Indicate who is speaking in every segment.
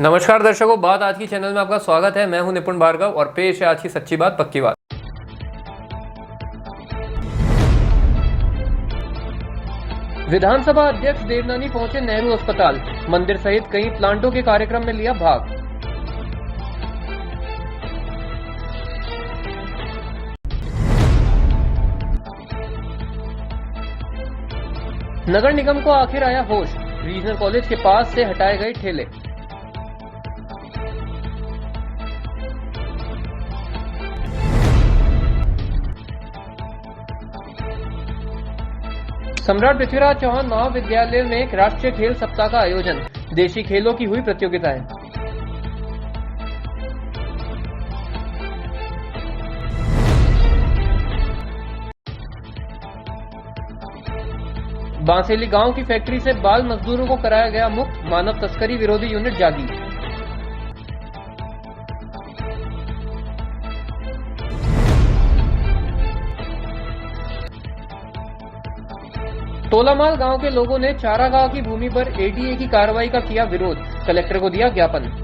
Speaker 1: नमस्कार दर्शकों, बात आज की चैनल में आपका स्वागत है। मैं हूं निपुण भार्गव और पेश है आज की सच्ची बात पक्की बात। विधानसभा अध्यक्ष देवनानी पहुंचे नेहरू अस्पताल, मंदिर सहित कई प्लांटों के कार्यक्रम में लिया भाग। नगर निगम को आखिर आया होश, रीजनल कॉलेज के पास से हटाए गए ठेले। सम्राट पृथ्वीराज चौहान महाविद्यालय में राष्ट्रीय खेल सप्ताह का आयोजन, देशी खेलों की हुई प्रतियोगिताएं। बांसेली गांव की फैक्ट्री से बाल मजदूरों को कराया गया मुक्त, मानव तस्करी विरोधी यूनिट जागी। तोलामाल गांव के लोगों ने चारागाह की भूमि पर एडीए की कार्रवाई का किया विरोध, कलेक्टर को दिया ज्ञापन।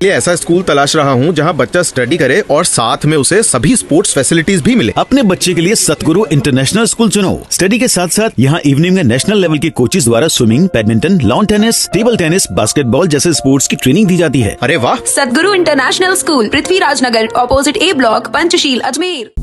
Speaker 2: ऐसा स्कूल तलाश रहा हूं जहां बच्चा स्टडी करे और साथ में उसे सभी स्पोर्ट्स फैसिलिटीज भी मिले।
Speaker 3: अपने बच्चे के लिए सतगुरु इंटरनेशनल स्कूल चुनो। स्टडी के साथ साथ यहां इवनिंग में नेशनल लेवल के कोचेज द्वारा swimming, badminton, lawn tennis, table tennis, basketball जैसे स्पोर्ट्स की ट्रेनिंग दी जाती है।
Speaker 2: अरे वाह!
Speaker 4: सतगुरु इंटरनेशनल स्कूल, पृथ्वीराज नगर, ऑपोजिट ए ब्लॉक, पंचशील, अजमेर।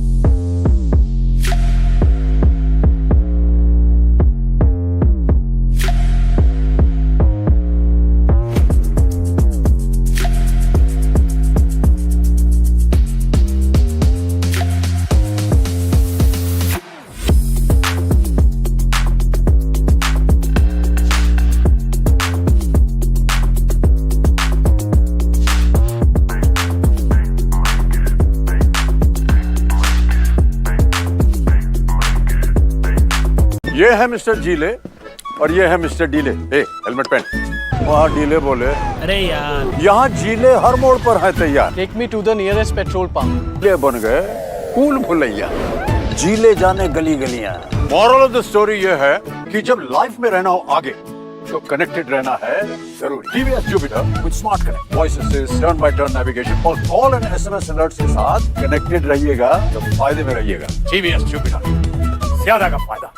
Speaker 5: ये है मिस्टर जीले और ये है मिस्टर डीले। हेलमेट पहन। वहाँ डीले बोले,
Speaker 6: अरे यार,
Speaker 5: यहाँ जीले हर मोड़ पर है तैयार।
Speaker 6: Take me to the nearest petrol pump.
Speaker 5: ये बन गए कूल भुलैया। जीले जाने गली गलियां। मॉरल ऑफ द स्टोरी ये है कि जब लाइफ में रहना हो आगे तो कनेक्टेड रहना है जरूरी। TVS Jupiter with smart connect, voice assist, turn by turn navigation और कॉल एंड एसएमएस अलर्ट्स के साथ कनेक्टेड रहिएगा तो फायदे में रहिएगा। टीवीएस जुपिटर, ज्यादा का फायदा।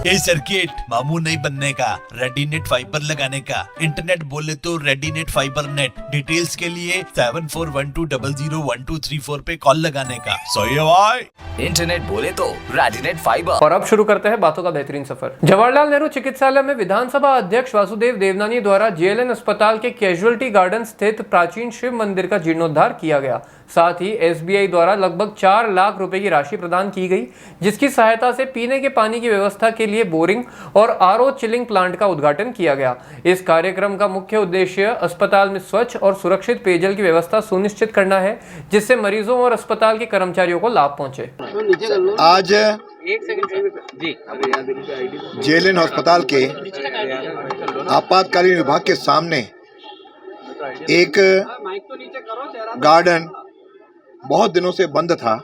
Speaker 7: ये सर्किट मामू नहीं बनने का, रेडीनेट फाइबर लगाने का। इंटरनेट बोले तो रेडीनेट फाइबर नेट। डिटेल्स के लिए 7412001234 पे कॉल लगाने का। सही है भाई।
Speaker 8: इंटरनेट बोले तो रेडीनेट फाइबर।
Speaker 1: और अब शुरू करते हैं बातों का बेहतरीन सफर। जवाहरलाल नेहरू चिकित्सालय में विधानसभा अध्यक्ष वासुदेव देवनानी द्वारा जेएलएन अस्पताल के कैजुअलिटी गार्डन स्थित प्राचीन शिव मंदिर का जीर्णोद्धार किया गया। साथ ही एसबीआई द्वारा लगभग 4 लाख रुपए की राशि प्रदान की गई, जिसकी सहायता से पीने के पानी की व्यवस्था के लिए लिए बोरिंग और आरओ चिलिंग प्लांट का उद्घाटन किया गया। इस कार्यक्रम का मुख्य उद्देश्य अस्पताल में स्वच्छ और सुरक्षित पेयजल की व्यवस्था सुनिश्चित करना है, जिससे मरीजों और अस्पताल के कर्मचारियों को लाभ पहुंचे।
Speaker 2: आज जेएलएन अस्पताल के आपातकालीन विभाग के सामने एक गार्डन बहुत दिनों से बंद था।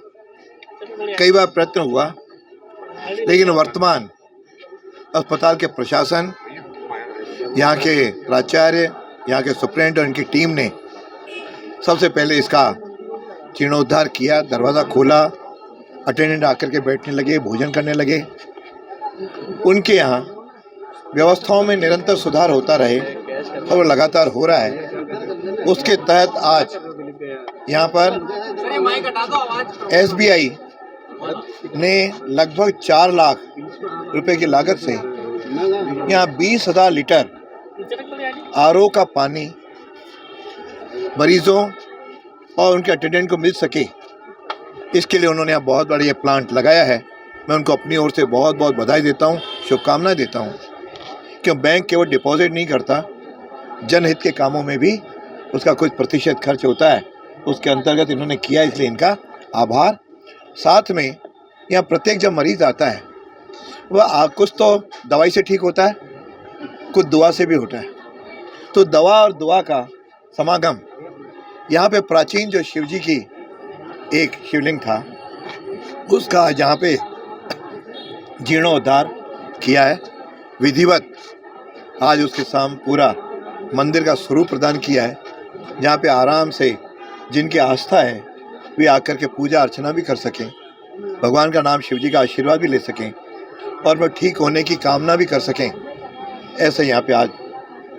Speaker 2: कई बार प्रयत्न हुआ, लेकिन वर्तमान अस्पताल के प्रशासन, यहाँ के प्राचार्य, यहाँ के सुप्रिंटेंडेंट और इनकी टीम ने सबसे पहले इसका जीर्णोद्धार किया, दरवाज़ा खोला, अटेंडेंट आकर के बैठने लगे, भोजन करने लगे। उनके यहाँ व्यवस्थाओं में निरंतर सुधार होता रहे और लगातार हो रहा है। उसके तहत आज यहाँ पर SBI ने लगभग 4 लाख रुपए की लागत से यहाँ 20,000 लीटर RO का पानी मरीजों और उनके अटेंडेंट को मिल सके, इसके लिए उन्होंने यहाँ बहुत बड़ा ये प्लांट लगाया है। मैं उनको अपनी ओर से बहुत बहुत बधाई देता हूँ, शुभकामनाएं देता हूँ। क्यों बैंक केवल डिपॉजिट नहीं करता, जनहित के कामों में भी उसका कुछ प्रतिशत खर्च होता है, उसके अंतर्गत इन्होंने किया, इसलिए इनका आभार। साथ में यहाँ प्रत्येक जब मरीज आता है वह कुछ तो दवाई से ठीक होता है, कुछ दुआ से भी होता है। तो दवा और दुआ का समागम यहाँ पे प्राचीन जो शिव जी की एक शिवलिंग था उसका आज यहाँ पे जीर्णोद्धार किया है, विधिवत आज उसके सामने पूरा मंदिर का स्वरूप प्रदान किया है, जहाँ पे आराम से जिनकी आस्था है वे आकर के पूजा अर्चना भी कर सकें, भगवान का नाम, शिव जी का आशीर्वाद भी ले सकें और वह ठीक होने की कामना भी कर सकें। ऐसे यहाँ पे आज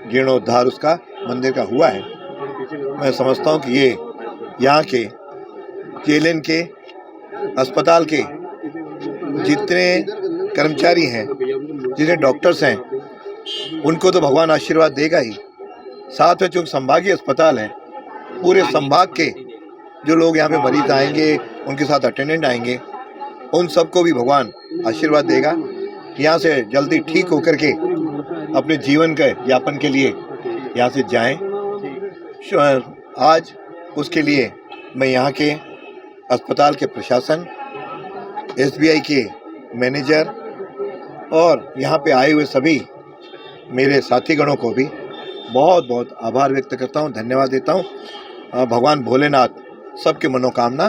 Speaker 2: जीर्णोद्धार उसका मंदिर का हुआ है। मैं समझता हूँ कि ये यहाँ के जेएलएन के अस्पताल के जितने कर्मचारी हैं, जितने डॉक्टर्स हैं, उनको तो भगवान आशीर्वाद देगा ही। साथ में चूँकि संभागीय अस्पताल है, पूरे संभाग के जो लोग यहाँ पे मरीज आएंगे, उनके साथ अटेंडेंट आएंगे, उन सबको भी भगवान आशीर्वाद देगा, यहाँ से जल्दी ठीक होकर के अपने जीवन के यापन के लिए यहाँ से जाएं। आज उसके लिए मैं यहाँ के अस्पताल के प्रशासन, SBI के मैनेजर और यहाँ पे आए हुए सभी मेरे साथीगणों को भी बहुत बहुत आभार व्यक्त करता हूँ, धन्यवाद देता हूँ। भगवान भोलेनाथ सबकी मनोकामना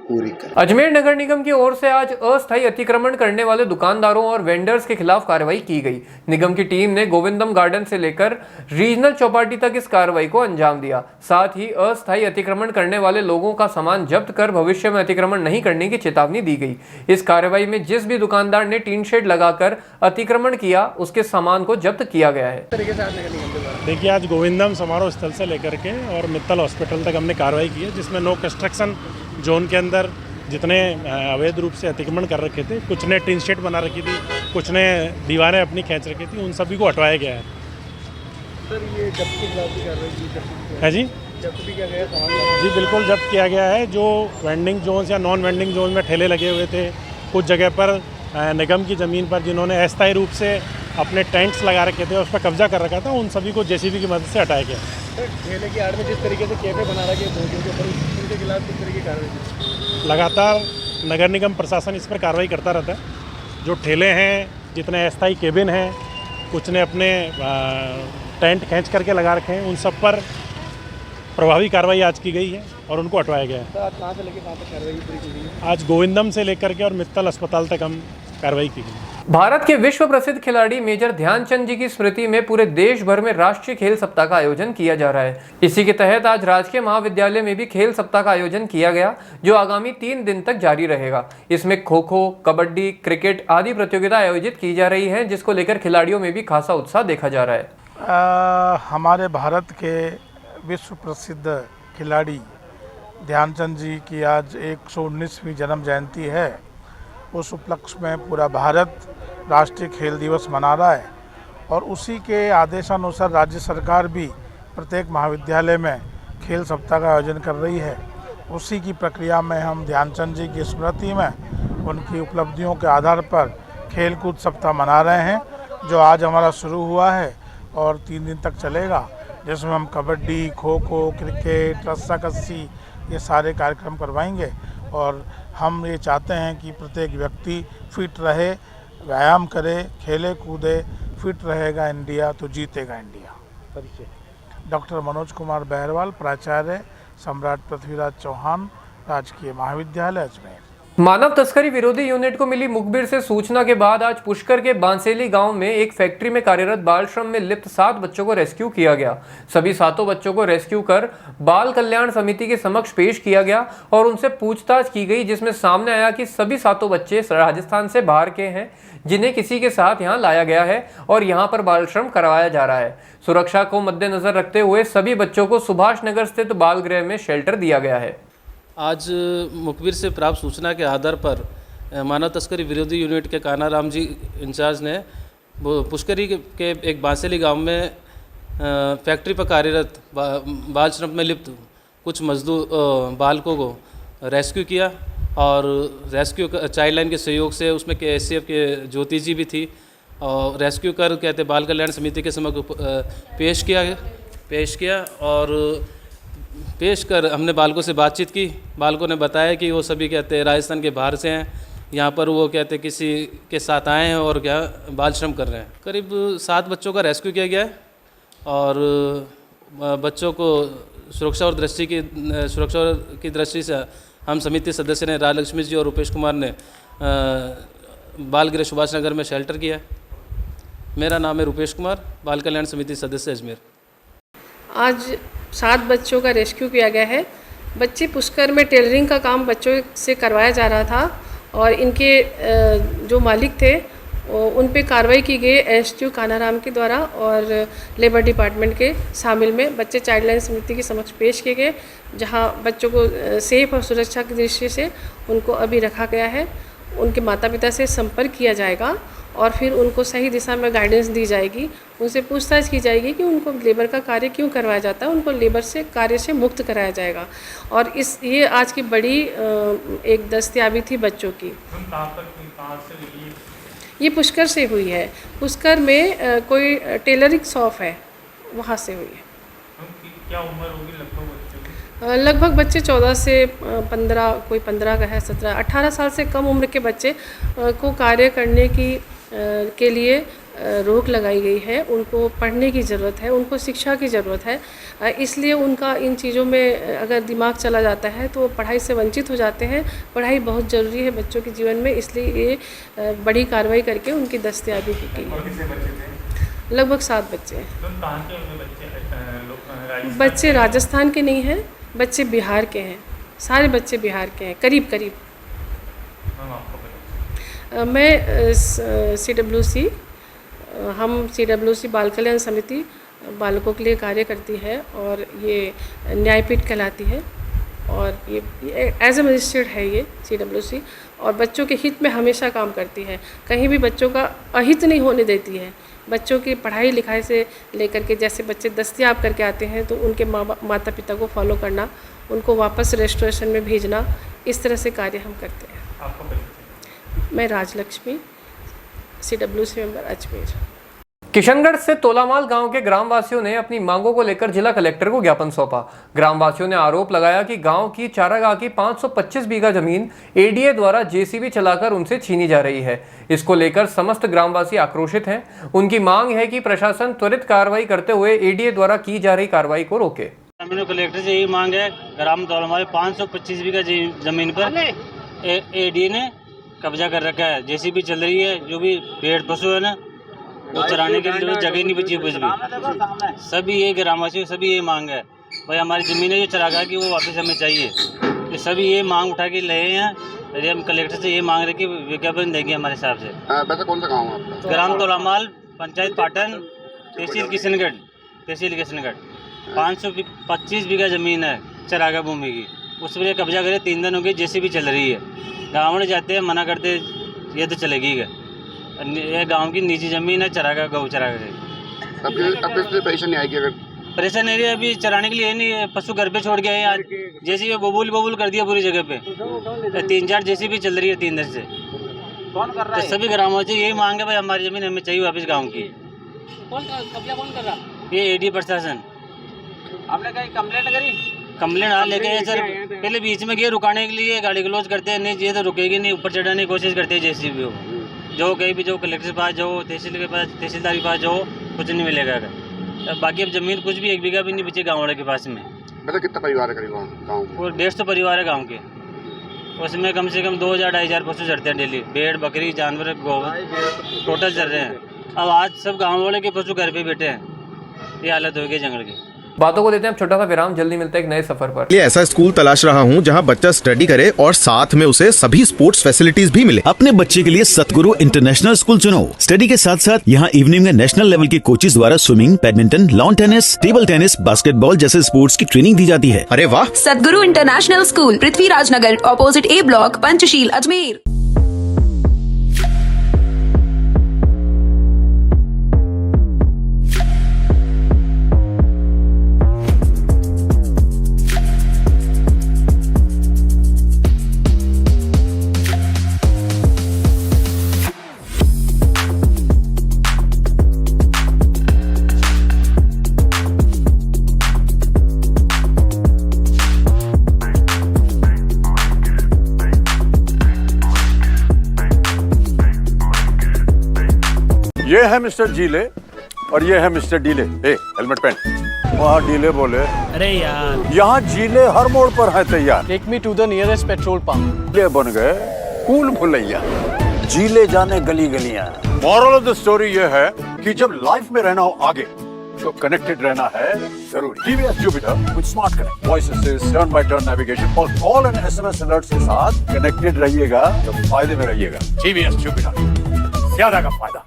Speaker 2: पूरी करें।
Speaker 1: अजमेर नगर निगम की ओर से आज अस्थायी अतिक्रमण करने वाले दुकानदारों और वेंडर्स के खिलाफ कार्रवाई की गई। निगम की टीम ने गोविंदम गार्डन से लेकर रीजनल चौपाटी तक इस कार्रवाई को अंजाम दिया। साथ ही अस्थायी अतिक्रमण करने वाले लोगों का सामान जब्त कर भविष्य में अतिक्रमण नहीं करने की चेतावनी दी गई। इस कार्रवाई में जिस भी दुकानदार ने टीन शेड लगाकर अतिक्रमण किया, उसके सामान को जब्त किया गया है।
Speaker 6: देखिए, आज गोविंदम समारोह स्थल से लेकर के और मित्तल हॉस्पिटल तक हमने कार्रवाई की है, जिसमें नो कंस्ट्रक्शन जोन के अंदर जितने अवैध रूप से अतिक्रमण कर रखे थे, कुछ ने टिन शेड बना रखी थी, कुछ ने दीवारें अपनी खींच रखी थी, उन सभी को हटवाया गया है।
Speaker 9: सर, ये जब्त की कार्रवाई
Speaker 6: है जी,
Speaker 9: जब्त भी किया गया
Speaker 6: जी, बिल्कुल जब्त किया गया है। जो वेंडिंग जोन या नॉन वेंडिंग जोन में ठेले लगे हुए थे, कुछ जगह पर निगम की ज़मीन पर जिन्होंने अस्थायी रूप से अपने टेंट्स लगा रखे थे, उस पर कब्जा कर रखा था, उन सभी को JCB की मदद से हटाया गया।
Speaker 9: सर, ठेले की आड़ में जिस तरीके से कैफे बना रखे हैं उनके खिलाफ किस तरीके की कार्रवाई?
Speaker 6: लगातार नगर निगम प्रशासन इस पर कार्रवाई करता रहता है। जो ठेले हैं, जितने अस्थायी केबिन हैं, कुछ ने अपने टेंट खींच करके लगा रखे हैं, उन सब पर प्रभावी कार्रवाई आज की गई है और उनको हटवाया गया है।
Speaker 9: सर, आज कहाँ से लेकर कहाँ तक कार्रवाई पूरी की गई है?
Speaker 6: आज गोविंदम से लेकर के और मित्तल अस्पताल तक हम कार्रवाई की गई।
Speaker 1: भारत के विश्व प्रसिद्ध खिलाड़ी मेजर ध्यानचंद जी की स्मृति में पूरे देश भर में राष्ट्रीय खेल सप्ताह का आयोजन किया जा रहा है। इसी के तहत आज राजकीय महाविद्यालय में भी खेल सप्ताह का आयोजन किया गया, जो आगामी 3 दिन तक जारी रहेगा। इसमें खो खो, कबड्डी, क्रिकेट आदि प्रतियोगिता आयोजित की जा रही है, जिसको लेकर खिलाड़ियों में भी खासा उत्साह देखा जा रहा है।
Speaker 10: हमारे भारत के विश्व प्रसिद्ध खिलाड़ी ध्यानचंद जी की आज 119वीं जन्म जयंती है। उस उपलक्ष्य में पूरा भारत राष्ट्रीय खेल दिवस मना रहा है और उसी के आदेशानुसार राज्य सरकार भी प्रत्येक महाविद्यालय में खेल सप्ताह का आयोजन कर रही है। उसी की प्रक्रिया में हम ध्यानचंद जी की स्मृति में उनकी उपलब्धियों के आधार पर खेल कूद सप्ताह मना रहे हैं, जो आज हमारा शुरू हुआ है और 3 दिन तक चलेगा, जिसमें हम कबड्डी, खो खो, क्रिकेट, रस्साकस्सी ये सारे कार्यक्रम करवाएंगे। और हम ये चाहते हैं कि प्रत्येक व्यक्ति फिट रहे, व्यायाम करे, खेले कूदे। फिट रहेगा इंडिया तो जीतेगा इंडिया। डॉक्टर मनोज कुमार बहरवाल, प्राचार्य, सम्राट पृथ्वीराज चौहान राजकीय महाविद्यालय अजमेर।
Speaker 1: मानव तस्करी विरोधी यूनिट को मिली मुखबिर से सूचना के बाद आज पुष्कर के बांसेली गांव में एक फैक्ट्री में कार्यरत बाल श्रम में लिप्त 7 बच्चों को रेस्क्यू किया गया। सभी 7 बच्चों को रेस्क्यू कर बाल कल्याण समिति के समक्ष पेश किया गया और उनसे पूछताछ की गई, जिसमें सामने आया कि सभी 7 बच्चे राजस्थान से बाहर के हैं, जिन्हें किसी के साथ यहाँ लाया गया है और यहाँ पर बाल श्रम करवाया जा रहा है। सुरक्षा को मद्देनजर रखते हुए सभी बच्चों को सुभाष नगर स्थित बाल गृह में शेल्टर दिया गया है।
Speaker 11: आज मुखबिर से प्राप्त सूचना के आधार पर मानव तस्करी विरोधी यूनिट के कानाराम जी इंचार्ज ने पुष्करी के एक बांसेली गांव में फैक्ट्री पर कार्यरत बाल श्रम में लिप्त कुछ मजदूर बालकों को रेस्क्यू किया और रेस्क्यू चाइल्ड लाइन के सहयोग से उसमें KSCF के ज्योति जी भी थी और रेस्क्यू कर कहते बाल कल्याण समिति के समक्ष पेश किया और पेश कर हमने बालकों से बातचीत की। बालकों ने बताया कि वो सभी कहते राजस्थान के बाहर से हैं, यहाँ पर वो कहते किसी के साथ आए हैं और क्या बाल श्रम कर रहे हैं। करीब 7 बच्चों का रेस्क्यू किया गया है और बच्चों को सुरक्षा की दृष्टि से हम समिति सदस्य ने राजलक्ष्मी जी और रुपेश कुमार ने बाल गृह सुभाष नगर में शेल्टर किया। मेरा नाम है रुपेश कुमार, बाल कल्याण समिति सदस्य अजमेर।
Speaker 12: आज 7 बच्चों का रेस्क्यू किया गया है। बच्चे पुष्कर में टेलरिंग का काम बच्चों से करवाया जा रहा था और इनके जो मालिक थे उन पे कार्रवाई की गई SDO कानाराम के द्वारा और लेबर डिपार्टमेंट के शामिल में बच्चे चाइल्ड लाइन समिति के समक्ष पेश किए गए, जहां बच्चों को सेफ और सुरक्षा की दृष्टि से उनको अभी रखा गया है। उनके माता पिता से संपर्क किया जाएगा और फिर उनको सही दिशा में गाइडेंस दी जाएगी। उनसे पूछताछ की जाएगी कि उनको लेबर का कार्य क्यों करवाया जाता है, उनको लेबर से कार्य से मुक्त कराया जाएगा। और ये आज की बड़ी एक दस्तयाबी थी बच्चों की। ये पुष्कर से हुई है। पुष्कर में कोई टेलरिंग शॉप है, वहाँ से हुई है।
Speaker 9: क्या उम्र होगी लगभग बच्चों की?
Speaker 12: लगभग बच्चे 14 से 15, कोई 15 का है, 17, 18 साल से कम उम्र के बच्चे को कार्य करने के लिए रोक लगाई गई है। उनको पढ़ने की ज़रूरत है, उनको शिक्षा की ज़रूरत है। इसलिए उनका इन चीज़ों में अगर दिमाग चला जाता है तो वो पढ़ाई से वंचित हो जाते हैं। पढ़ाई बहुत ज़रूरी है बच्चों के जीवन में, इसलिए ये बड़ी कार्रवाई करके उनकी दस्तयाबी की गई। लगभग 7 बच्चे हैं। बच्चे राजस्थान के नहीं हैं, बच्चे बिहार के हैं। सारे बच्चे बिहार के हैं, करीब करीब। मैं CWC, हम CWC बाल कल्याण समिति बालकों के लिए कार्य करती है और ये न्यायपीठ कहलाती है और ये एज ए मजिस्ट्रेट है ये CWC, और बच्चों के हित में हमेशा काम करती है। कहीं भी बच्चों का अहित नहीं होने देती है। बच्चों की पढ़ाई लिखाई से लेकर के जैसे बच्चे दस्तयाब करके आते हैं तो उनके माता पिता को फॉलो करना, उनको वापस रेस्टोरेशन में भेजना, इस तरह से कार्य हम करते हैं। मैं राजलक्ष्मी, CWC मेंबर अजमेर।
Speaker 1: किशनगढ़ से तोलामाल गांव के ग्रामवासियों ने अपनी मांगों को लेकर जिला कलेक्टर को ज्ञापन सौंपा। ग्रामवासियों ने आरोप लगाया कि गांव की चारागाह की 525 बीघा जमीन ADA द्वारा JCB चलाकर उनसे छीनी जा रही है। इसको लेकर समस्त ग्रामवासी आक्रोशित हैं। उनकी मांग है कि प्रशासन त्वरित कार्रवाई करते हुए ADA द्वारा की जा रही कार्रवाई को रोके।
Speaker 13: कलेक्टर से यही मांग है, ग्राम तोलामाल 525 बीघा जमीन पर ADA ने कब्जा कर रखा है। JCB चल रही है, जो भी पेड़ पशु है ना वो चराने के लिए जगह नहीं बची कुछ भी। सभी ये ग्रामवासियों सभी ये मांग है, भाई हमारी ज़मीन है जो चरागाह की वो वापस हमें चाहिए। ये सभी ये मांग उठा के ले हैं। यदि हम कलेक्टर से ये मांग रहे कि विज्ञापन देंगे हमारे हिसाब से।
Speaker 14: वैसे कौन सा गाँव है?
Speaker 13: ग्राम तोलामाल, पंचायत पाटन, तहसील किशनगढ़। 525 बीघा ज़मीन है चरागाह भूमि की, उस पर कब्जा करे 3 दिन हो गए। JCB चल रही है, गाँव में जाते हैं मना करते ये तो चलेगी क्या। ये गांव की निजी जमीन है, चरागाह गौ चरागाह।
Speaker 14: अब इससे परेशानी आएगी? अगर
Speaker 13: परेशानी नहीं अभी चराने के लिए नहीं, पशु घर पे छोड़ के आए आज। JCB बबूल कर दिया पूरी जगह पे। 3-4 JCB चल रही है 3 दिन से। कौन कर रहा है? तो सभी ग्रामवासी यही मांगे भाई हमारी जमीन हमें चाहिए वापस गाँव की।
Speaker 9: कब्जा कौन कर रहा?
Speaker 13: ये एडी प्रशासन।
Speaker 9: आपने कहीं कंप्लेंट करी?
Speaker 13: कंप्लेंट हाँ लेके आए सर, पहले बीच में गए रुकाने के लिए, गाड़ी क्लोज करते हैं, नहीं चाहिए तो रुकेगी नहीं, ऊपर चढ़ाने की कोशिश करते हैं जैसी भी हो। जो कहीं भी जो कलेक्टर के पास जाओ, तहसील के पास, तहसीलदार के पास जाओ, कुछ नहीं मिलेगा। अब बाकी अब जमीन कुछ भी 1 बीघा भी नहीं बची गाँव वाले के पास में।
Speaker 14: मतलब कितना परिवार है करीब गाँव में?
Speaker 13: और 150 परिवार है गाँव के, उसमें कम से कम 2000-2500 पशु चढ़ते हैं डेली, भेड़ बकरी जानवर गौ टोटल चल रहे हैं। अब आज सब गाँव वाले के पशु घर पे बैठे हैं, ये हालत हो गई जंगल की।
Speaker 1: बातों को देते हैं छोटा सा विराम, जल्दी मिलते हैं एक नए सफर पर।
Speaker 15: ये ऐसा स्कूल तलाश रहा हूँ जहाँ बच्चा स्टडी करे और साथ में उसे सभी स्पोर्ट्स फैसिलिटीज भी मिले।
Speaker 3: अपने बच्चे के लिए सतगुरु इंटरनेशनल स्कूल चुनो। स्टडी के साथ साथ यहाँ इवनिंग में नेशनल लेवल के कोचेज द्वारा swimming, badminton, lawn tennis, table tennis, basketball जैसे स्पोर्ट्स की ट्रेनिंग दी जाती है।
Speaker 15: अरे वाह!
Speaker 4: सतगुरु इंटरनेशनल स्कूल, पृथ्वीराज नगर, ऑपोजिट ए ब्लॉक, पंचशील, अजमेर।
Speaker 5: ये है मिस्टर जीले और ये है मिस्टर डीले। हेलमेट पहन। वहाँ डीले बोले
Speaker 9: अरे यार,
Speaker 5: यहाँ जीले हर मोड़ पर है तैयार।
Speaker 9: Take me to the nearest petrol pump.
Speaker 5: ये बन गए कूल भुलैया। जीले जाने गली गलियां। मॉरल ऑफ द स्टोरी ये है कि जब लाइफ में रहना हो आगे तो कनेक्टेड रहना है जरूरी। TVS Jupiter with smart connect, voice assist, turn by turn navigation और कॉल एंड एसएमएस अलर्ट्स के साथ कनेक्टेड रहिएगा तो फायदे में रहिएगा। टीवीएस जुपिटर, ज्यादा का फायदा।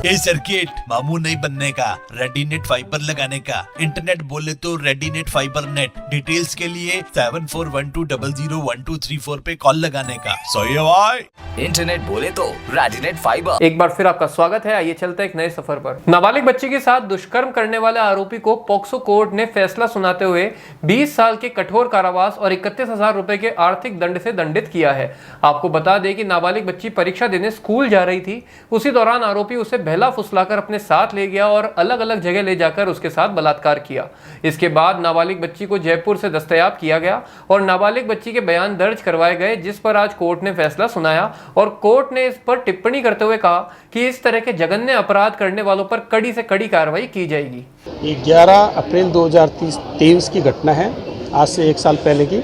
Speaker 7: ये सर्किट मामू नहीं बनने का, रेडीनेट फाइबर लगाने का, इंटरनेट बोले तो रेडीनेट फाइबर नेट। डिटेल्स के लिए 7412001234 पे कॉल लगाने का। सही है भाई।
Speaker 8: इंटरनेट बोले तो रेडीनेट फाइबर।
Speaker 1: एक बार फिर आपका स्वागत है। आइए चलते हैं एक नए सफर पर। नाबालिग बच्ची के साथ दुष्कर्म करने वाले आरोपी को पोक्सो कोर्ट ने फैसला सुनाते हुए 20 साल के कठोर कारावास और 31,000 रुपए के आर्थिक दंड से दंडित किया है। आपको बता दें कि नाबालिग बच्ची परीक्षा देने स्कूल जा रही थी। उसी दौरान आरोपी उसे बहला फुसलाकर अपने साथ ले गया और अलग अलग जगह ले जाकर उसके साथ बलात्कार किया। इसके बाद नाबालिग बच्ची को जयपुर से दस्तयाब किया गया और नाबालिग बच्ची के बयान दर्ज करवाए गए, जिस पर आज कोर्ट ने फैसला सुनाया। और कोर्ट ने इस पर टिप्पणी करते हुए कहा कि इस तरह के जघन्य अपराध करने वालों पर कड़ी से कड़ी कार्रवाई की जाएगी।
Speaker 16: ये 11 अप्रैल 2023 की घटना है, आज से 1 साल पहले की।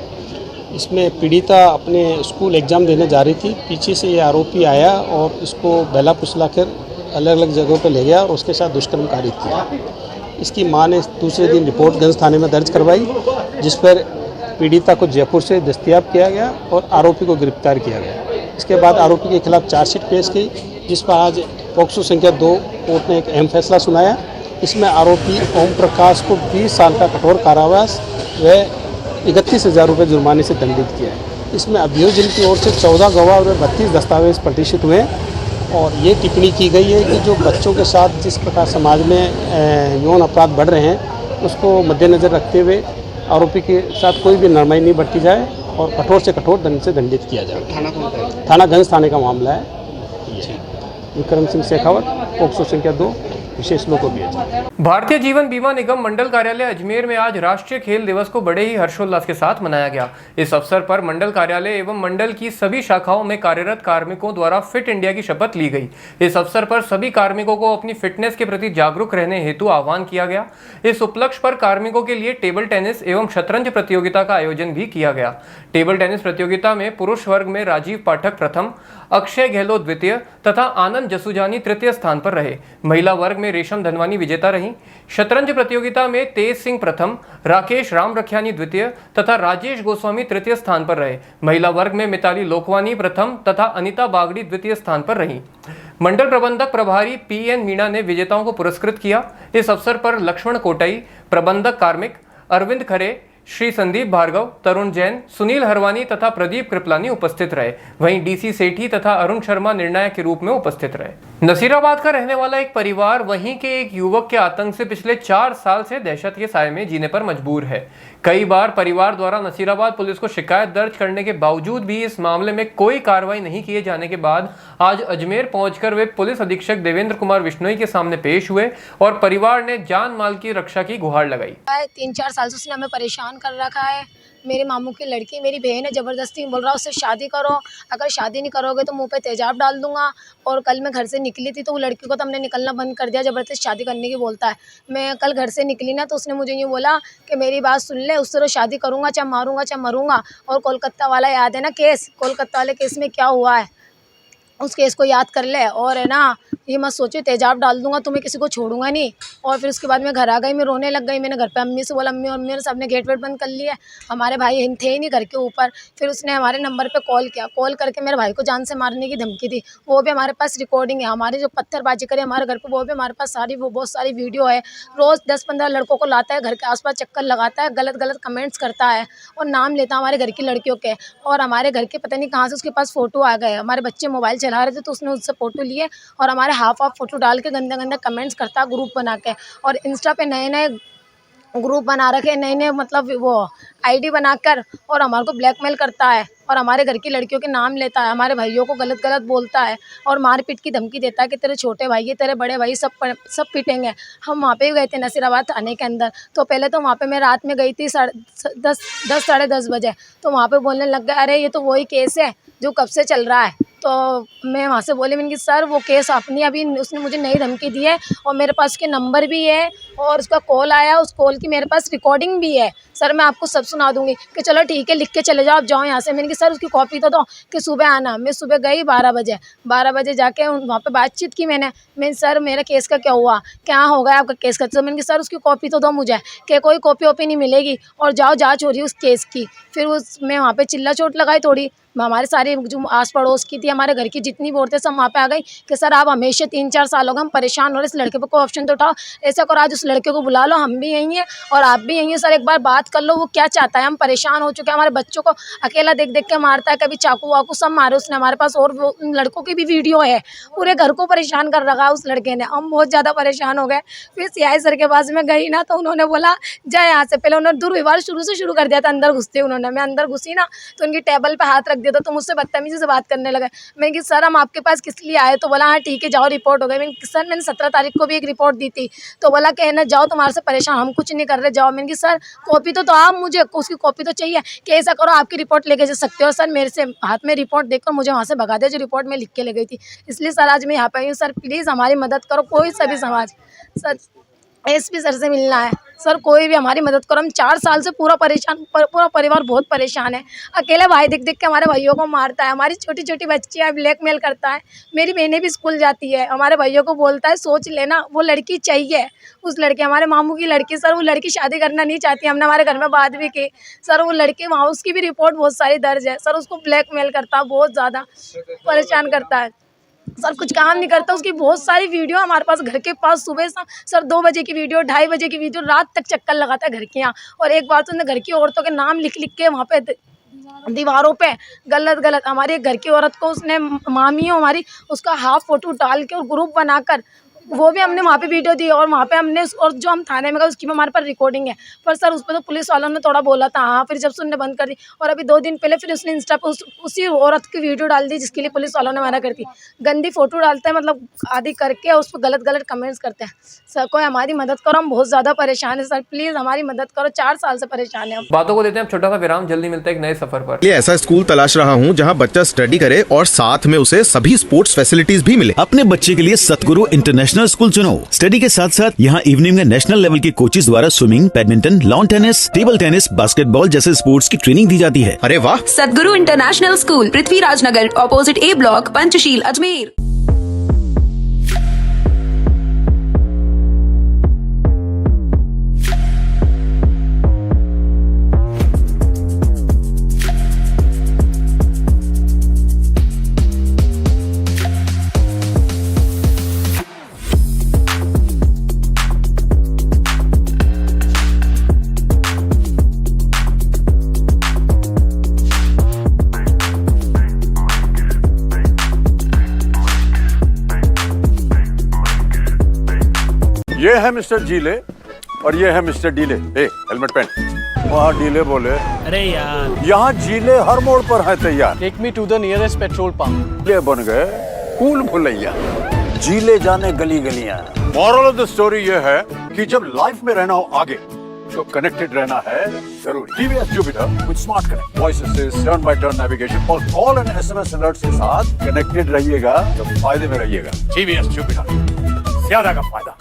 Speaker 16: इसमें पीड़िता अपने स्कूल एग्ज़ाम देने जा रही थी। पीछे से ये आरोपी आया और इसको बहला फुसला कर अलग अलग जगहों पर ले गया और उसके साथ दुष्कर्म कारित किया। इसकी मां ने दूसरे दिन रिपोर्ट गंज थाने में दर्ज करवाई, जिस पर पीड़िता को जयपुर से दस्तयाब किया गया और आरोपी को गिरफ्तार किया गया। इसके बाद आरोपी के खिलाफ चार्जशीट पेश की, जिस पर आज पॉक्सो संख्या 2 कोर्ट ने एक अहम फैसला सुनाया। इसमें आरोपी ओम प्रकाश को 20 साल का कठोर कारावास व 31,000 रुपये जुर्माने से दंडित किया है। इसमें अभियोजन की ओर से 14 गवाह और 32 दस्तावेज प्रतिष्ठित हुए और ये टिप्पणी की गई है कि जो बच्चों के साथ जिस प्रकार समाज में यौन अपराध बढ़ रहे हैं उसको मद्देनज़र रखते हुए आरोपी के साथ कोई भी नरमाई नहीं बरती जाए और कठोर से कठोर दंड से दंडित किया जाए। थाना गंज थाने का मामला है। विक्रम सिंह शेखावत, पॉक्सो संख्या 2, विशेष लोक अभियोजन।
Speaker 1: भारतीय जीवन बीमा निगम मंडल कार्यालय अजमेर में आज राष्ट्रीय खेल दिवस को बड़े ही हर्षोल्लास के साथ मनाया गया। इस अवसर पर मंडल कार्यालय एवं मंडल की सभी शाखाओं में कार्यरत कार्मिकों द्वारा फिट इंडिया की शपथ ली गई। इस अवसर पर सभी कार्मिकों को अपनी फिटनेस के प्रति जागरूक रहने हेतु आह्वान किया गया। इस उपलक्ष्य पर कार्मिकों के लिए टेबल टेनिस एवं शतरंज प्रतियोगिता का आयोजन भी किया गया। टेबल टेनिस प्रतियोगिता में पुरुष वर्ग में राजीव पाठक प्रथम, अक्षय गहलोत द्वितीय तथा आनंद जसूजानी तृतीय स्थान पर रहे। महिला वर्ग में रेशम धनवानी विजेता रही। शतरंज प्रतियोगिता में तेज सिंह प्रथम, राकेश राम रखियानी द्वितीय तथा राजेश गोस्वामी तृतीय स्थान पर रहे। महिला वर्ग में मिताली लोकवानी प्रथम तथा अनिता बागड़ी द्वितीय स्थान पर रही। मंडल प्रबंधक प्रभारी PN मीणा ने विजेताओं को पुरस्कृत किया। इस अवसर पर लक्ष्मण कोटाई, प्रबंधक कार्मिक अरविंद खरे, श्री संदीप भार्गव, तरुण जैन, सुनील हरवानी तथा प्रदीप कृपलानी उपस्थित रहे। वहीं DC सेठी तथा अरुण शर्मा निर्णायक के रूप में उपस्थित रहे। नसीराबाद का रहने वाला एक परिवार वहीं के एक युवक के आतंक से पिछले 4 साल से दहशत के साए में जीने पर मजबूर है। कई बार परिवार द्वारा नसीराबाद पुलिस को शिकायत दर्ज करने के बावजूद भी इस मामले में कोई कार्रवाई नहीं किए जाने के बाद आज अजमेर पहुंचकर वे पुलिस अधीक्षक देवेंद्र कुमार विश्नोई के सामने पेश हुए और परिवार ने जान माल की रक्षा की गुहार लगाई।
Speaker 17: 3-4 साल से उसने हमें परेशान कर रखा है। मेरे मामू की लड़की मेरी बहन है, ज़बरदस्ती बोल रहा है उससे शादी करो, अगर शादी नहीं करोगे तो मुंह पे तेजाब डाल दूंगा। और कल मैं घर से निकली थी तो वो लड़की को तो हमने निकलना बंद कर दिया, ज़बरदस्ती शादी करने की बोलता है। मैं कल घर से निकली ना तो उसने मुझे यूँ बोला कि मेरी बात सुन ले, उससे तो शादी करूँगा, चाहे मारूंगा चाहे मरूंगा। और कोलकाता वाला याद है ना केस, कोलकाता वाले केस में क्या हुआ है उस केस को याद कर ले। और है ना ये मत सोचो तेजाब डाल दूंगा, तुम्हें किसी को छोड़ूंगा नहीं। और फिर उसके बाद मैं घर आ गई, मैं रोने लग गई। मैंने घर पे अम्मी से बोला, अम्मी और मेरे सबने गेट वेट बंद कर लिया। हमारे भाई थे ही नहीं घर के ऊपर। फिर उसने हमारे नंबर पे कॉल किया, कॉल करके मेरे भाई को जान से मारने की धमकी दी। वो भी हमारे पास रिकॉर्डिंग है, हमारे जो पत्थरबाजी करे हमारे घर पे वो भी हमारे पास सारी वो बहुत सारी वीडियो है। रोज़ 10-15 लड़कों को लाता है, घर के आसपास चक्कर लगाता है, गलत गलत कमेंट्स करता है और नाम लेता है हमारे घर की लड़कियों के। और हमारे घर के पता नहीं कहाँ से उसके पास फ़ोटो आ गए। हमारे बच्चे मोबाइल चला रहे थे तो उसने उससे फ़ोटो लिए और हमारे हाफ फ़ोटो डाल के गंदे गंदे कमेंट्स करता है ग्रुप बना के। और इंस्टा पे नए नए ग्रुप बना रखे, नए नए मतलब वो ID बनाकर और हमारे को ब्लैकमेल करता है और हमारे घर की लड़कियों के नाम लेता है, हमारे भाइयों को गलत गलत बोलता है और मारपीट की धमकी देता है कि तेरे छोटे भाई है, तेरे बड़े भाई सब पीटेंगे। हम वहाँ पे गए थे नसीराबाद थाने के अंदर। तो पहले तो वहाँ पे मैं रात में गई थी 10 साढ़े 10 बजे। तो वहाँ पे बोलने लग गए, अरे ये तो वही केस है जो कब से चल रहा है। तो मैं वहाँ से बोली, मैंने कि सर वो केस अपनी अभी उसने मुझे नई धमकी दी है और मेरे पास उसके नंबर भी है और उसका कॉल आया, उस कॉल की मेरे पास रिकॉर्डिंग भी है सर, मैं आपको सब सुना दूंगी। कि चलो ठीक है लिख के चले जाओ, आप जाओ यहाँ से। मैंने कि सर उसकी कॉपी तो दो कि सुबह आना। मैं सुबह गई 12 बजे जाके वहाँ पे बातचीत की मैंने सर मेरा केस का क्या हुआ, क्या हो गया आपका केस का। तो मैंने कि सर उसकी कॉपी तो दो मुझे, कि कोई कॉपी वॉपी नहीं मिलेगी और जाओ जाँच हो रही है उस केस की। फिर मैं वहाँ पर चिल्ला चोट लगाई थोड़ी, हमारे सारे जो आस पड़ोस की थी, हमारे घर की जितनी भी औरतें सब वहाँ पे आ गई कि सर आप हमेशा 3-4 साल हो गए हम परेशान हो रहे, इस लड़के पे कोई ऑप्शन तो उठाओ। ऐसा करो आज उस लड़के को बुला लो, हम भी यहीं हैं और आप भी यहीं हैं सर, एक बार बात कर लो वो क्या चाहता है। हम परेशान हो चुके हैं, हमारे बच्चों को अकेला देख देख के मारता है, कभी चाकू वाकू सब मारे उसने हमारे पास। और वो उन लड़कों की भी वीडियो है, पूरे घर को परेशान कर रखा है उस लड़के ने। हम बहुत ज़्यादा परेशान हो गए। फिर CI सर के पास में गई ना तो उन्होंने बोला जा यहाँ से। पहले उन्होंने दुर्व्यवहार शुरू कर दिया था अंदर घुसते उन्होंने। मैं अंदर घुसी ना तो उनकी टेबल पर हाथ रख दिया था तो मुझसे बदतमीजी से बात करने लगे। मैंने कि सर हम आपके पास किस लिए आए। तो बोला हाँ ठीक है जाओ रिपोर्ट हो गई। मैंने सर मैंने 17 तारीख को भी एक रिपोर्ट दी थी। तो बोला कि ना जाओ तुम्हारे से परेशान हम कुछ नहीं कर रहे जाओ। मैंने कि सर कॉपी तो आप मुझे उसकी कॉपी तो चाहिए कि ऐसा करो आपकी रिपोर्ट लेके जा सकते हो। सर मेरे से हाथ में रिपोर्ट देकर मुझे वहाँ से भगा दिया जो रिपोर्ट में लिख के ले गई थी। इसलिए सर आज मैं यहाँ पे आई हूँ। सर प्लीज़ हमारी मदद करो, कोई सा भी समाज। सर SP सर से मिलना है सर कोई भी हमारी मदद करो, हम 4 साल से पूरा परिवार बहुत परेशान है। अकेले भाई दिख के हमारे भाइयों को मारता है, हमारी छोटी छोटी बच्चियाँ ब्लैकमेल करता है। मेरी बहनें भी स्कूल जाती है, हमारे भाइयों को बोलता है सोच लेना, वो लड़की चाहिए। उस लड़के हमारे मामू की लड़की, सर वो लड़की शादी करना नहीं चाहती, हमने हमारे घर में बात भी की। सर वो लड़की वहाँ, उसकी भी रिपोर्ट बहुत सारी दर्ज है। सर उसको ब्लैकमेल करता है, बहुत ज़्यादा परेशान करता है। सर कुछ काम नहीं करता, उसकी बहुत सारी वीडियो हमारे पास घर के पास सुबह सर 2 बजे की वीडियो, 2:30 बजे की वीडियो, रात तक चक्कर लगाता है घर के यहाँ। और एक बार तो उसने घर की औरतों के नाम लिख के वहाँ पे दीवारों पे गलत हमारे घर की औरत को उसने, मामी हो हमारी, उसका हाफ फोटो डाल के और ग्रुप बनाकर, वो भी हमने वहाँ पे वीडियो दी और वहाँ पे हमने, और जो हम थाने में गए उसकी भी हमारे पास रिकॉर्डिंग है। पर सर उस पर तो पुलिस वालों ने थोड़ा बोला था, हाँ, फिर जब सुनने बंद कर दी। और अभी 2 दिन पहले फिर उसने इंस्टा पे उसी औरत की वीडियो डाल दी जिसके लिए पुलिस वालों ने मना कर दी। गंदी फोटो डालते हैं, मतलब आदि करके, उस पर गलत कमेंट्स करते हैं। सर कोई हमारी मदद करो, हम बहुत ज़्यादा परेशान है सर, प्लीज़ हमारी मदद करो, 4 साल से परेशान है हम।
Speaker 1: बातों को देते हैं छोटा सा विराम, जल्दी मिलते हैं एक नए सफर पर।
Speaker 15: ये ऐसा स्कूल तलाश रहा हूँ जहाँ बच्चा स्टडी करे और साथ में उसे सभी स्पोर्ट्स फैसिलिटीज भी मिले।
Speaker 3: अपने बच्चे के लिए सतगुरु इंटरनेशनल स्कूल चुनो। स्टडी के साथ साथ यहाँ इवनिंग में नेशनल लेवल के कोचेज द्वारा swimming, badminton, lawn tennis, table tennis, basketball जैसे स्पोर्ट्स की ट्रेनिंग दी जाती है।
Speaker 15: अरे वाह!
Speaker 4: सतगुरु इंटरनेशनल स्कूल, पृथ्वीराज नगर, ऑपोजिट ए ब्लॉक, पंचशील, अजमेर।
Speaker 5: ये है मिस्टर जीले और ये है मिस्टर डीले। हेलमेट पहन। वहाँ डीले बोले,
Speaker 9: अरे यार,
Speaker 5: यहाँ जीले हर मोड़ पर है तैयार।
Speaker 9: Take me to the nearest petrol pump.
Speaker 5: ये बन गए कूल भुलैया। जीले जाने गली गलियां। मॉरल ऑफ द स्टोरी ये है कि जब लाइफ में रहना हो आगे तो कनेक्टेड रहना है जरूरी। TVS Jupiter with smart connect, voice assist, turn by turn navigation और कॉल एंड एसएमएस अलर्ट्स के साथ कनेक्टेड रहिएगा तो फायदे में रहिएगा। टीवीएस जुपिटर, ज्यादा का फायदा।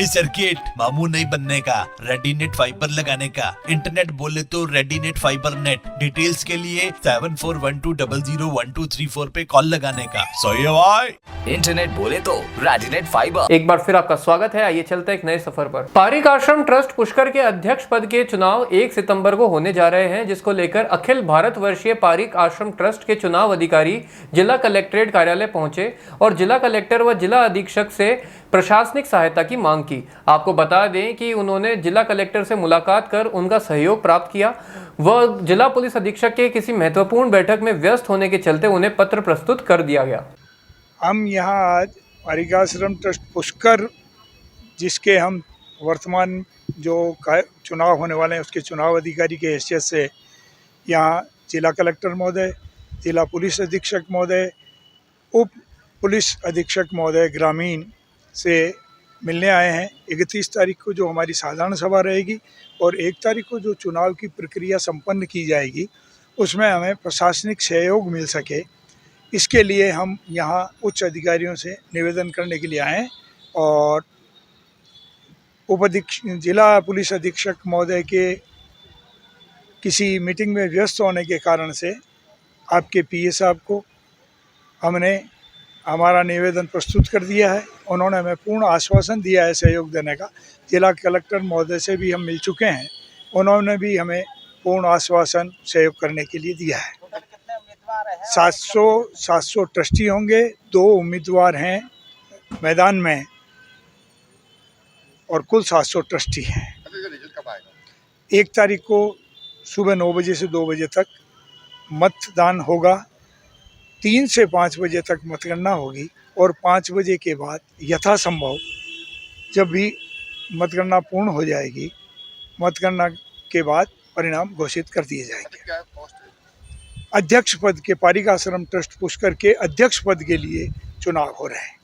Speaker 7: सर्किट मामू नहीं बनने का, रेडीनेट फाइबर लगाने का, इंटरनेट बोले तो रेडीनेट फाइबर नेट। डिटेल्स के लिए 7412001234 पे कॉल लगाने का। सही है भाई।
Speaker 8: इंटरनेट बोले तो रेडीनेट फाइबर।
Speaker 1: एक बार फिर आपका स्वागत है। आइए चलते हैं एक नए सफर पर। पारिक आश्रम ट्रस्ट पुष्कर के अध्यक्ष पद के चुनाव 1 सितंबर को होने जा रहे हैं, जिसको लेकर अखिल भारत वर्षीय पारिक आश्रम ट्रस्ट के चुनाव अधिकारी जिला कलेक्ट्रेट कार्यालय पहुंचे और जिला कलेक्टर व जिला अधीक्षक से प्रशासनिक सहायता की मांग की। आपको बता दें कि उन्होंने जिला कलेक्टर से मुलाकात कर उनका सहयोग प्राप्त किया। वह जिला पुलिस अधीक्षक के किसी महत्वपूर्ण बैठक में व्यस्त होने के चलते उन्हें पत्र प्रस्तुत कर दिया गया।
Speaker 10: हम यहाँ आज पारिक आश्रम ट्रस्ट पुष्कर, जिसके हम वर्तमान जो चुनाव होने वाले हैं उसके चुनाव अधिकारी के हैसियत से यहाँ जिला कलेक्टर महोदय, जिला पुलिस अधीक्षक महोदय, उप पुलिस अधीक्षक महोदय ग्रामीण से मिलने आए हैं। 31 तारीख को जो हमारी साधारण सभा रहेगी और 1 तारीख को जो चुनाव की प्रक्रिया संपन्न की जाएगी उसमें हमें प्रशासनिक सहयोग मिल सके, इसके लिए हम यहाँ उच्च अधिकारियों से निवेदन करने के लिए आए हैं। और जिला पुलिस अधीक्षक महोदय के किसी मीटिंग में व्यस्त होने के कारण से आपके पीए साहब को हमने हमारा निवेदन प्रस्तुत कर दिया है। उन्होंने हमें पूर्ण आश्वासन दिया है सहयोग देने का। जिला कलेक्टर महोदय से भी हम मिल चुके हैं, उन्होंने भी हमें पूर्ण आश्वासन सहयोग करने के लिए दिया है। 700 ट्रस्टी होंगे, 2 उम्मीदवार हैं मैदान में और कुल 700 ट्रस्टी हैं। 1 तारीख को सुबह 9 बजे से 2 बजे तक मतदान होगा, 3 से 5 बजे तक मतगणना होगी और 5 बजे के बाद यथासंभव जब भी मतगणना पूर्ण हो जाएगी, मतगणना के बाद परिणाम घोषित कर दिए जाएंगे। अध्यक्ष पद के पारिक आश्रम ट्रस्ट पुष्कर के अध्यक्ष पद के लिए चुनाव हो रहे हैं।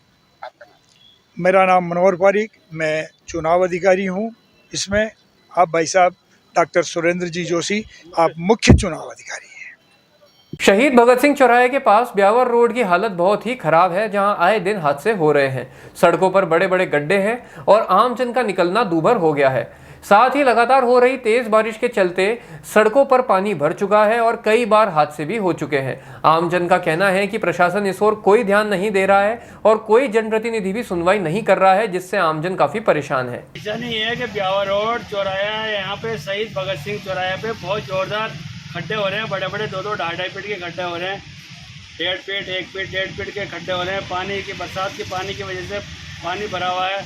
Speaker 10: मेरा नाम मनोहर पारिक, मैं चुनाव अधिकारी हूँ। इसमें आप भाई साहब डॉक्टर सुरेंद्र जी जोशी, आप मुख्य चुनाव अधिकारी हैं।
Speaker 1: शहीद भगत सिंह चौराहे के पास ब्यावर रोड की हालत बहुत ही खराब है, जहां आए दिन हादसे हो रहे हैं। सड़कों पर बड़े बड़े गड्ढे हैं और आम जन का निकलना दूभर हो गया है। साथ ही लगातार हो रही तेज बारिश के चलते सड़कों पर पानी भर चुका है और कई बार हादसे भी हो चुके हैं। आम जन का कहना है कि प्रशासन इस ओर कोई ध्यान नहीं दे रहा है और कोई जनप्रतिनिधि भी सुनवाई नहीं कर रहा है, जिससे आमजन काफी परेशान है।
Speaker 9: ऐसा नहीं है कि ब्यावर रोड चौराहा यहाँ पे शहीद भगत सिंह चौराहे पे बहुत जोरदार खड्डे हो रहे हैं, बड़े बड़े 2-2, 2.5 फीट के खड्डे हो रहे हैं, 1.5 फीट, 1 फीट, 1.5 फीट के खड्डे हो रहे हैं। पानी की बरसात के पानी की वजह से पानी भरा हुआ है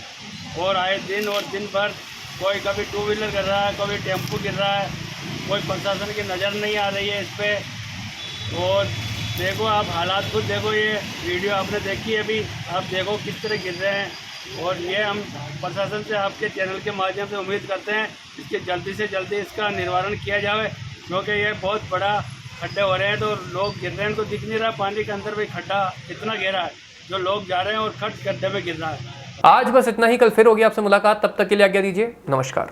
Speaker 9: और आए दिन और दिन भर कोई कभी 2 व्हीलर कर रहा है, कभी टेम्पो गिर रहा है, कोई प्रशासन की नज़र नहीं आ रही है इस पर। और देखो आप हालात खुद देखो, ये वीडियो आपने देखी है अभी, आप देखो किस तरह गिर रहे हैं। और ये हम प्रशासन से आपके चैनल के माध्यम से उम्मीद करते हैं इसके जल्दी से जल्दी इसका निवारण किया जाए, क्योंकि ये बहुत बड़ा खड्डे हो रहे हैं तो लोग गिर रहे हैं, तो दिख नहीं रहा पानी के अंदर भी खड्डा इतना गहरा है, जो लोग जा रहे हैं और खड्ड गड्ढे में गिर रहा है।
Speaker 1: आज बस इतना ही, कल फिर होगी आपसे मुलाकात, तब तक के लिए आज्ञा दीजिए, नमस्कार।